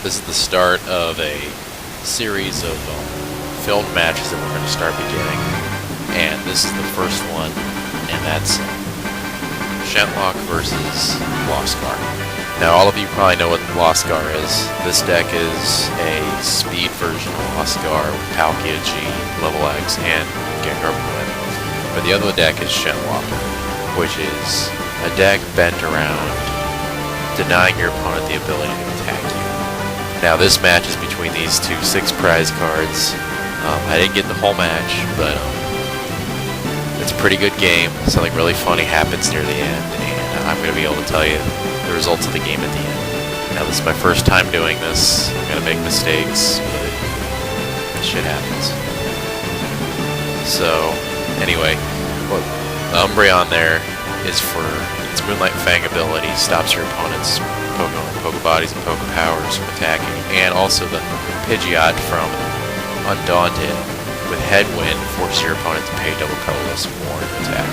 This is the start of a series of filmed matches that we're going to start beginning, and this is the first one, and that's Schendtlock versus Lostgar. Now, all of you probably know what Lostgar is. This deck is a speed version of Lostgar with Palkia G, Level X, and Gengar Blue. But the other deck is Schendtlock, which is a deck bent around denying your opponent the ability to attack you. Now, this match is between these two 6 prize cards. I didn't get the whole match, but it's a pretty good game. Something really funny happens near the end, and I'm going to be able to tell you the results of the game at the end. Now, this is my first time doing this. I'm going to make mistakes, but shit happens. So, anyway, well, the Umbreon there is for its Moonlight Fang ability, stops your opponent's Pokebodies and Pokepowers from attacking, and also the Pidgeot from Undaunted with Headwind forces your opponent to pay double colorless more to attack.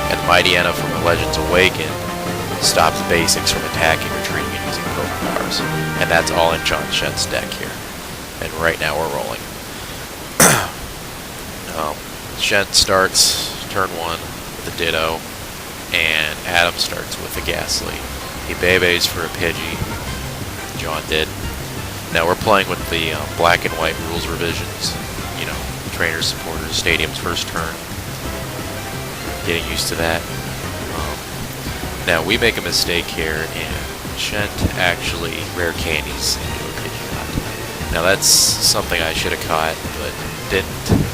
And the Mightyena from the Legends Awaken stops basics from attacking, retreating, and using Pokepowers. And that's all in John Schendt's deck here. And right now we're rolling. Schendt starts turn 1 with a Ditto, and Adam starts with a Ghastly. He Bebe's for a Pidgey. John did. Now we're playing with the black and white rules revisions. You know, trainers, supporters, stadium's first turn. Getting used to that. Now we make a mistake here, and Schendt actually rare candies into a Pidgeot. Now that's something I should have caught, but didn't.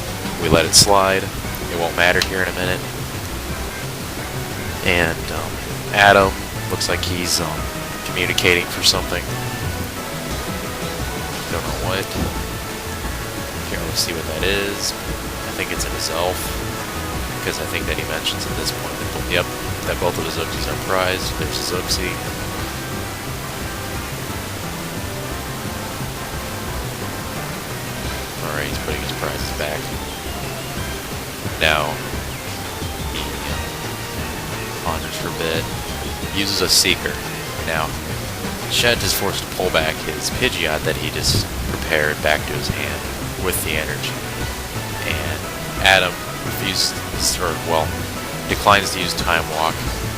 We let it slide. It won't matter here in a minute. And Adam looks like he's communicating for something. Don't know what. Can't really see what that is. I think it's in his elf, because I think that he mentions at this point that, yep, that both of his Uxies are prized. There's his Uxie. Alright, he's putting his prizes back. Now, he ponders for a bit. Uses a Seeker. Now, Schendt is forced to pull back his Pidgeot that he just prepared back to his hand with the energy. And Adam declines to use Time Walk,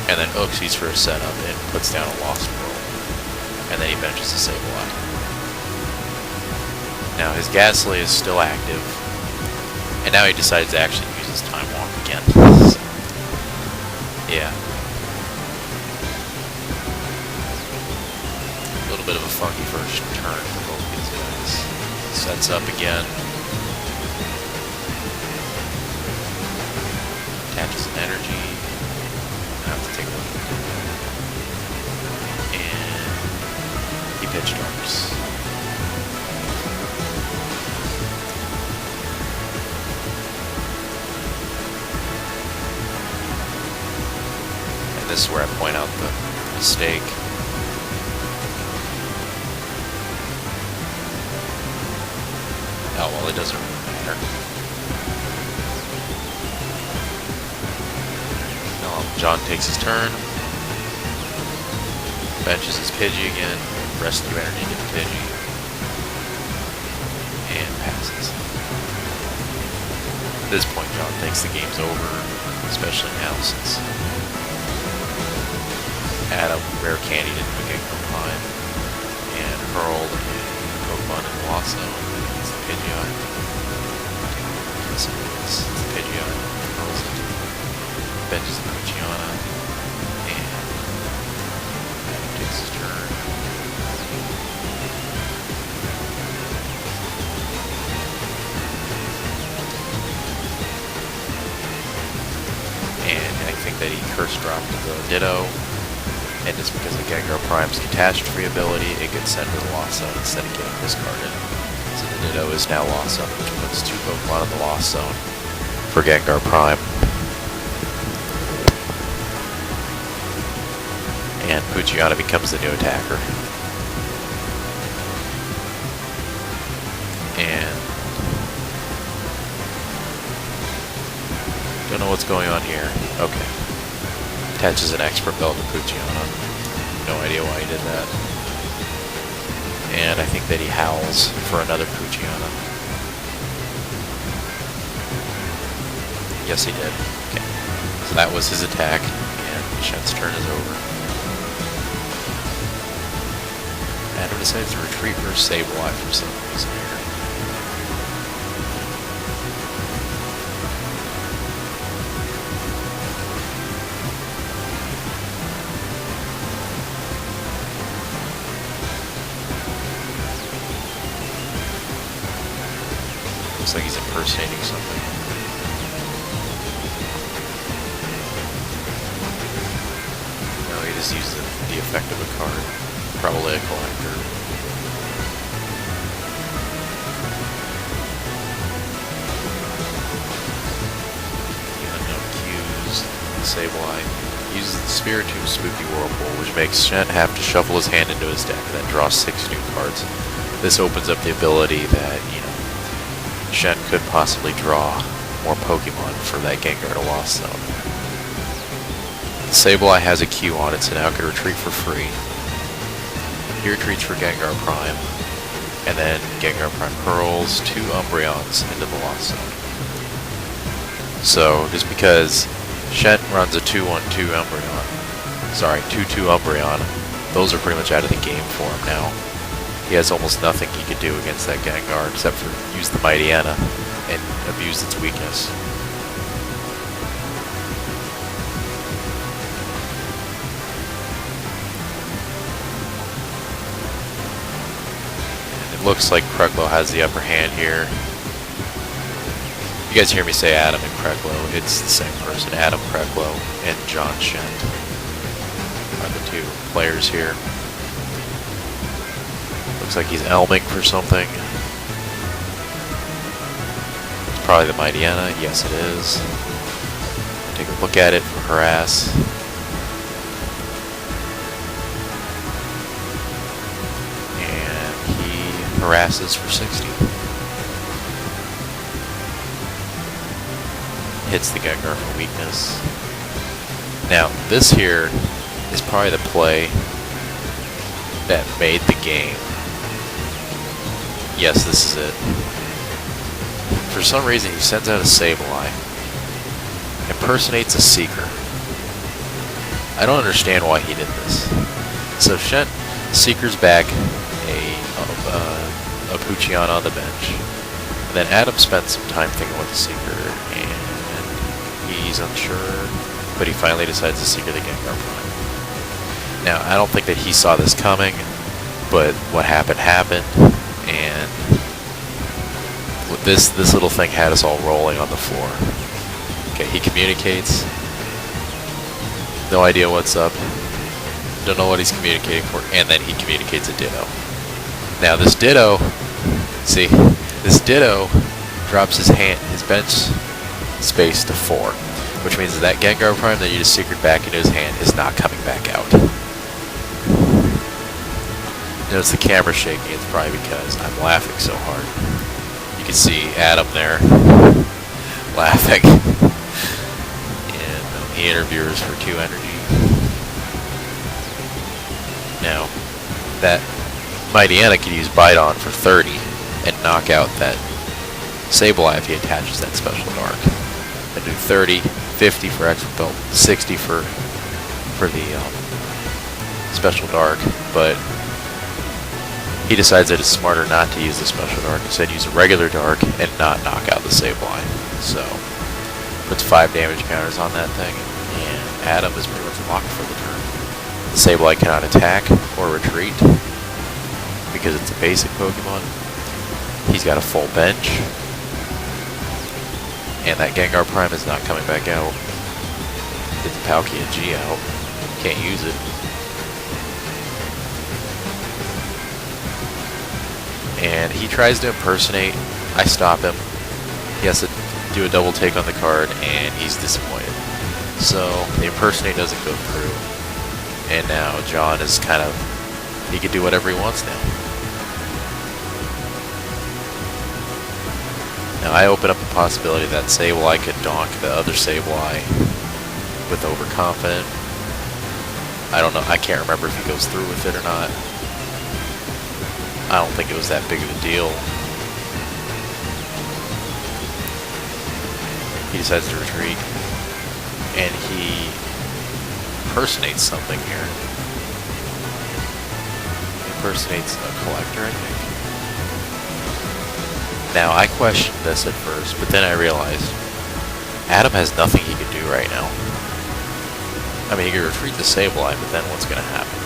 and then Uxies for a setup and puts down a Lost World. And then he benches a Sableye. Now his Ghastly is still active, and now he decides to actually use his Time Walk again. So, yeah. A little bit of a funky first turn for both these guys. Sets up again. Attaches an energy. I have to take a look. And he pitch darts. And this is where I point out the mistake. Oh, well, it doesn't really matter. John takes his turn. Benches his Pidgey again. Rescue energy to the Pidgey. And passes. At this point, John thinks the game's over, especially now since Adam rare candy didn't get Prime and hurled a Pokemon in the Lost Zone. It's the Pidgeot. Yes, it is. It's the Pidgeot. Hurls it. Benches the Poochyena. And Adam takes his turn. And I think that he curse dropped the Ditto. And just because of Gengar Prime's Catastrophe ability, it gets sent to the Lost Zone instead of getting discarded. So the Ditto is now Lost Zone, which puts 2 Pokemon in the Lost Zone for Gengar Prime. And Poochyena becomes the new attacker. And don't know what's going on here. Okay. Attaches an Expert Belt to Poochyena. No idea why he did that. And I think that he howls for another Pucciana. Yes, he did. Okay. So that was his attack, and Schendt's turn is over. Adam decides to retreat for Sableye for some reason here. Looks like he's impersonating something. No, he just used the effect of a card. Probably a collector. The unknown cues. Sableye uses the Spiritomb Spooky Whirlpool, which makes Schendt have to shuffle his hand into his deck and then draw 6 new cards. This opens up the ability that, Schendt could possibly draw more Pokemon for that Gengar to Lost Zone. Sableye has a Q on it, so now it can retreat for free. He retreats for Gengar Prime, and then Gengar Prime hurls 2 Umbreons into the Lost Zone. So, just because Schendt runs a 2-1-2 Umbreon, sorry, 2-2 Umbreon, those are pretty much out of the game for him now. He has almost nothing he could do against that Gengar except for use the Mightyena and abuse its weakness. And it looks like Krecklow has the upper hand here. You guys hear me say Adam and Krecklow, it's the same person. Adam Krecklow and John Schendt are the 2 players here. Looks like he's elming for something. It's probably the Mightyena. Yes, it is. Take a look at it for harass. And he harasses for 60. Hits the Gengar for weakness. Now, this here is probably the play that made the game. Yes, this is it. For some reason, he sends out a Sableye, impersonates a Seeker. I don't understand why he did this. So Schendt Seeker's back a Pucciana on the bench. And then Adam spent some time thinking with the Seeker, and he's unsure, but he finally decides to Seeker the Gengar Prime. Now, I don't think that he saw this coming, but what happened happened. And this little thing had us all rolling on the floor. Okay, he communicates. No idea what's up. Don't know what he's communicating for. And then he communicates a Ditto. Now this Ditto, see, this Ditto drops his bench space to 4, which means that Gengar Prime that you just secret back into his hand is not coming back out. Notice the camera shaking, it's probably because I'm laughing so hard. You can see Adam there, laughing. And he interviews for 2 energy. Now, that Mightyena could use Bite On for 30 and knock out that Sableye if he attaches that Special Dark. And do 30, 50 for Expert Belt, 60 for the Special Dark, but he decides that it's smarter not to use the Special Dark, instead use a regular Dark and not knock out the Sableye. So, puts 5 damage counters on that thing, and Adam is pretty much locked for the turn. The Sableye cannot attack or retreat, because it's a basic Pokemon. He's got a full bench, and that Gengar Prime is not coming back out. Get the Palkia G out, can't use it. And he tries to impersonate. I stop him. He has to do a double take on the card, and he's disappointed. So the impersonate doesn't go through. And now John is kind of, he can do whatever he wants now. Now I open up the possibility that Sableye could donk the other Sableye with Overconfident. I don't know, I can't remember if he goes through with it or not. I don't think it was that big of a deal. He decides to retreat, and he impersonates something here. Impersonates a collector, I think. Now, I questioned this at first, but then I realized Adam has nothing he can do right now. I mean, he could retreat the Sableye, but then what's going to happen?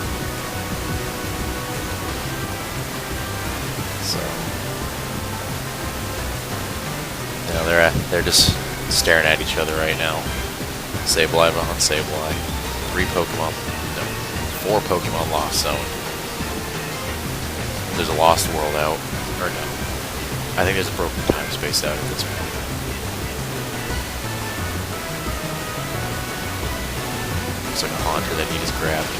So, you know, they're just staring at each other right now. Sableye behind Sableye. 3 Pokemon, no, 4 Pokemon Lost Zone. There's a Lost World out, or no. I think there's a broken time space out at this point. Looks like a Haunter that he just grabbed.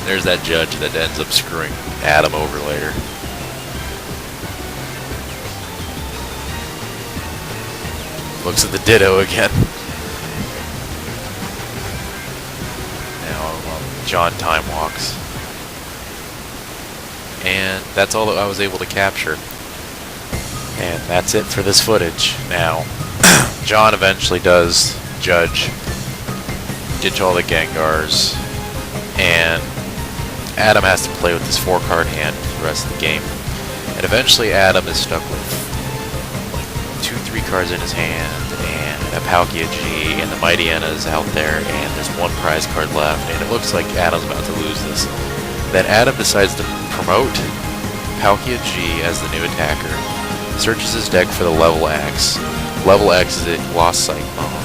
There's that judge that ends up screwing Adam over later. Looks at the Ditto again. Now John time walks. And that's all that I was able to capture. And that's it for this footage. Now, John eventually does judge, ditch all the Gengars, and Adam has to play with his 4-card hand for the rest of the game. And eventually Adam is stuck with like 2-3 cards in his hand, and a Palkia G, and the Mightyena is out there, and there's 1 prize card left, and it looks like Adam's about to lose this. Then Adam decides to promote Palkia G as the new attacker, searches his deck for the level X. Level X is a Lost Cyclone.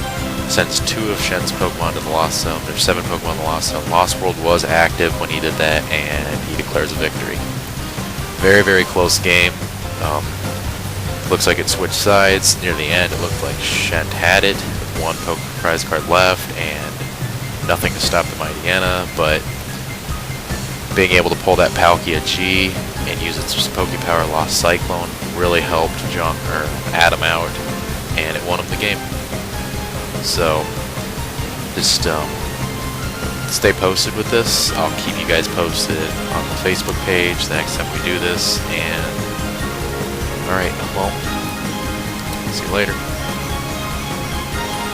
Sends 2 of Schendt's Pokemon to the Lost Zone. There's 7 Pokemon in the Lost Zone. Lost World was active when he did that, and he declares a victory. Very, very close game. Looks like it switched sides. Near the end, it looked like Schendt had it, with 1 prize card left, and nothing to stop the Mightyena, but being able to pull that Palkia G and use its Pokepower Lost Cyclone really helped Adam out, and it won him the game. So, just stay posted with this. I'll keep you guys posted on the Facebook page the next time we do this. And, alright, well, see you later.